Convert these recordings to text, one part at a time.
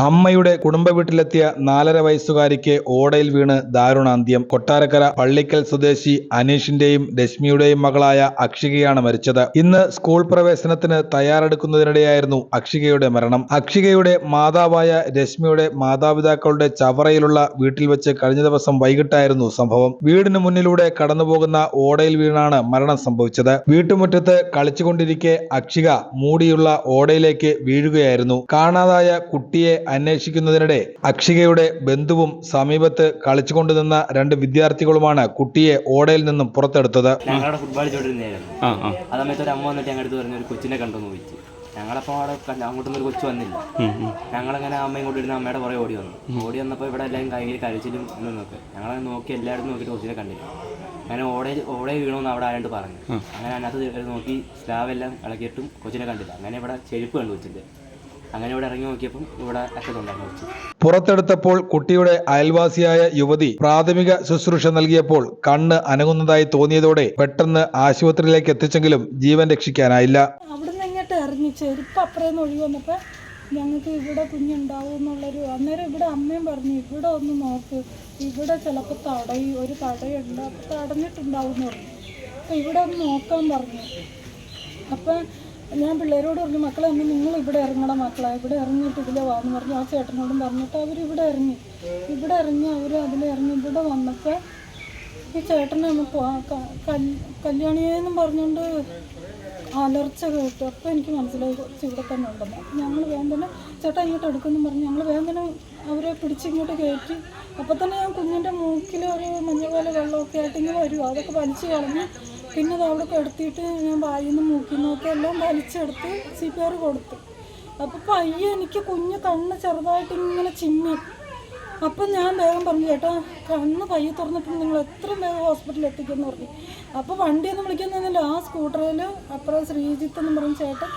അമ്മയുടെ കുടുംബ വീട്ടിലെത്തിയ 4.5 വയസ്സുകാരിക്ക് ഓടയിൽ വീണ് ദാരുണാന്ത്യം. കൊട്ടാരക്കര പള്ളിക്കൽ സ്വദേശി അനീഷിന്റെയും രശ്മിയുടെയും മകളായ അക്ഷികയാണ് മരിച്ചത്. ഇന്ന് സ്കൂൾ പ്രവേശനത്തിന് തയ്യാറെടുക്കുന്നതിനിടെയായിരുന്നു അക്ഷികയുടെ മരണം. അക്ഷികയുടെ മാതാവായ രശ്മിയുടെ മാതാപിതാക്കളുടെ ചവറയിലുള്ള വീട്ടിൽ വെച്ച് കഴിഞ്ഞ ദിവസം വൈകിട്ടായിരുന്നു സംഭവം. വീടിന് മുന്നിലൂടെ കടന്നുപോകുന്ന ഓടയിൽ വീണാണ് മരണം സംഭവിച്ചത്. വീട്ടുമുറ്റത്ത് കളിച്ചുകൊണ്ടിരിക്കെ അക്ഷിക മൂടിയുള്ള ഓടയിലേക്ക് വീഴുകയായിരുന്നു. കാണാതായ കുട്ടിയെ അന്വേഷിക്കുന്നതിനിടെ അക്ഷികയുടെ ബന്ധുവും സമീപത്ത് കളിച്ചുകൊണ്ടുനിന്ന 2 വിദ്യാർത്ഥികളുമാണ് കുട്ടിയെ ഓടയിൽ നിന്നും പുറത്തെടുത്തത്. ഞങ്ങളുടെ ഫുട്ബോൾ ചോദിച്ചിരുന്നായിരുന്നു. ആ സമയത്ത് ഒരു അമ്മ വന്നിട്ട് ഞങ്ങളുടെ അടുത്ത് പറഞ്ഞു ഒരു കൊച്ചിനെ കണ്ടെന്ന് ചോദിച്ചു. ഞങ്ങളപ്പോൾ അവിടെ അങ്ങോട്ടൊന്നും ഒരു കൊച്ചു വന്നില്ല. ഞങ്ങളങ്ങനെ അമ്മയും കൊണ്ട് ഇരുന്ന അമ്മയുടെ പുറകെ ഓടി വന്നപ്പോൾ ഇവിടെ എല്ലാവരും കയ്യിൽ കഴിച്ചിലും എന്നൊക്കെ ഞങ്ങളങ്ങനെ നോക്കി എല്ലായിടത്തും നോക്കിയിട്ട് കൊച്ചിനെ കണ്ടില്ല. അങ്ങനെ ഓടയിൽ വീണമെന്ന് അവിടെ ആരാണ്ട് പറഞ്ഞു. അങ്ങനെ അതിനകത്ത് നോക്കി സ്ലാവെല്ലാം ഇളക്കിയിട്ടും കൊച്ചിനെ കണ്ടില്ല. അങ്ങനെ ഇവിടെ ചെരുപ്പ് കണ്ടു കൊച്ചിൻ്റെ. അങ്ങനെ ഇവിടെ ഇറങ്ങി നോക്കിയപ്പം ഇവിടെ അറ്റത്തുണ്ടായിരുന്നു കൊച്ചു. പുറത്തെടുത്തപ്പോൾ കുട്ടിയുടെ അയൽവാസിയായ യുവതി പ്രാഥമിക ശുശ്രൂഷ നൽകിയപ്പോൾ കണ്ണ് അനങ്ങുന്നതായി തോന്നിയതോടെ പെട്ടെന്ന് ആശുപത്രിയിലേക്ക് എത്തിച്ചെങ്കിലും ജീവൻ രക്ഷിക്കാനായില്ല. അവിടുന്ന് ഇങ്ങോട്ട് ഇറങ്ങി ചെരുപ്പ് അപ്പുറേന്ന് ഒഴിവ് വന്നപ്പോൾ ഞങ്ങൾക്ക് ഇവിടെ കുഞ്ഞുണ്ടാവും എന്നുള്ളൊരു അന്നേരം ഇവിടെ അമ്മയും പറഞ്ഞു ഇവിടെ ഒന്ന് നോക്ക്, ഇവിടെ ചിലപ്പോൾ ഒരു തടയുണ്ട്, അപ്പോൾ തടഞ്ഞിട്ടുണ്ടാവും എന്ന് പറഞ്ഞു. അപ്പോൾ ഇവിടെ ഒന്ന് നോക്കാൻ പറഞ്ഞു. അപ്പം ഞാൻ പിള്ളേരോട് പറഞ്ഞു മക്കളെ അമ്മ നിങ്ങൾ ഇവിടെ ഇറങ്ങണം മക്കളെ, ഇവിടെ ഇറങ്ങിയിട്ട് ഇതിലെ വാന്ന് പറഞ്ഞു. ആ ചേട്ടനോടും പറഞ്ഞിട്ട് അവരിവിടെ ഇറങ്ങി അവർ അതിലിറങ്ങി ഇവിടെ വന്നപ്പോൾ ഈ ചേട്ടനെ കല്യാണിയെന്നും പറഞ്ഞുകൊണ്ട് അലർച്ച കേട്ടു. അപ്പോൾ എനിക്ക് മനസ്സിലായി കുറച്ച് ഇവിടെ തന്നെ ഉണ്ടെന്ന്. ഞങ്ങൾ വേഗം തന്നെ ചേട്ടാ ഇങ്ങോട്ട് എടുക്കുമെന്ന് പറഞ്ഞു. ഞങ്ങൾ വേഗം തന്നെ അവരെ പിടിച്ചിങ്ങോട്ട് കയറ്റി. അപ്പോൾ തന്നെ ഞാൻ കുഞ്ഞിൻ്റെ മൂക്കിൽ ഒരു മഞ്ഞപോലെ വെള്ളമൊക്കെ ആയിട്ട് ഇങ്ങനെ വരുമോ അതൊക്കെ വലിച്ചു കളഞ്ഞ് പിന്നെ അത് അവിടെ കിടത്തിയിട്ട് ഞാൻ വായിൽ നിന്ന് മൂക്കിൽ നിന്നൊക്കെ എല്ലാം വലിച്ചെടുത്ത് CPR കൊടുത്തു. അപ്പോൾ പയ്യെ എനിക്ക് കുഞ്ഞ് കണ്ണ് ചെറുതായിട്ട് ഇങ്ങനെ ചിമ്മി. അപ്പം ഞാൻ വേഗം പറഞ്ഞു ചേട്ടാ കണ്ണ് പയ്യെ തുറന്നിട്ട് നിങ്ങൾ എത്രയും വേഗം ഹോസ്പിറ്റലിൽ എത്തിക്കുമെന്ന് പറഞ്ഞു. അപ്പോൾ വണ്ടിയൊന്നും വിളിക്കുന്നൊന്നുമില്ല. ആ സ്കൂട്ടറിൽ അപ്പുറം ശ്രീജിത്ത് എന്ന് പറഞ്ഞ ചേട്ടൻ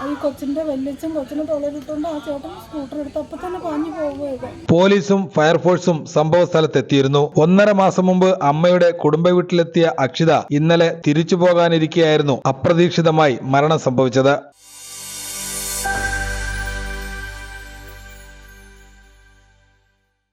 ഈ കൊച്ചിൻ്റെ വല്യച്ഛൻ കൊച്ചിനെ തൊഴിലിട്ടുകൊണ്ട് ആ ചേട്ടൻ സ്കൂട്ടർ എടുത്ത് അപ്പം തന്നെ പാഞ്ഞു പോവുകയത്. പോലീസും ഫയർഫോഴ്സും സംഭവ സ്ഥലത്തെത്തിയിരുന്നു. 1.5 മാസം മുമ്പ് അമ്മയുടെ കുടുംബ വീട്ടിലെത്തിയ അക്ഷിത ഇന്നലെ തിരിച്ചു പോകാനിരിക്കെയായിരുന്നു അപ്രതീക്ഷിതമായി മരണം സംഭവിച്ചത്.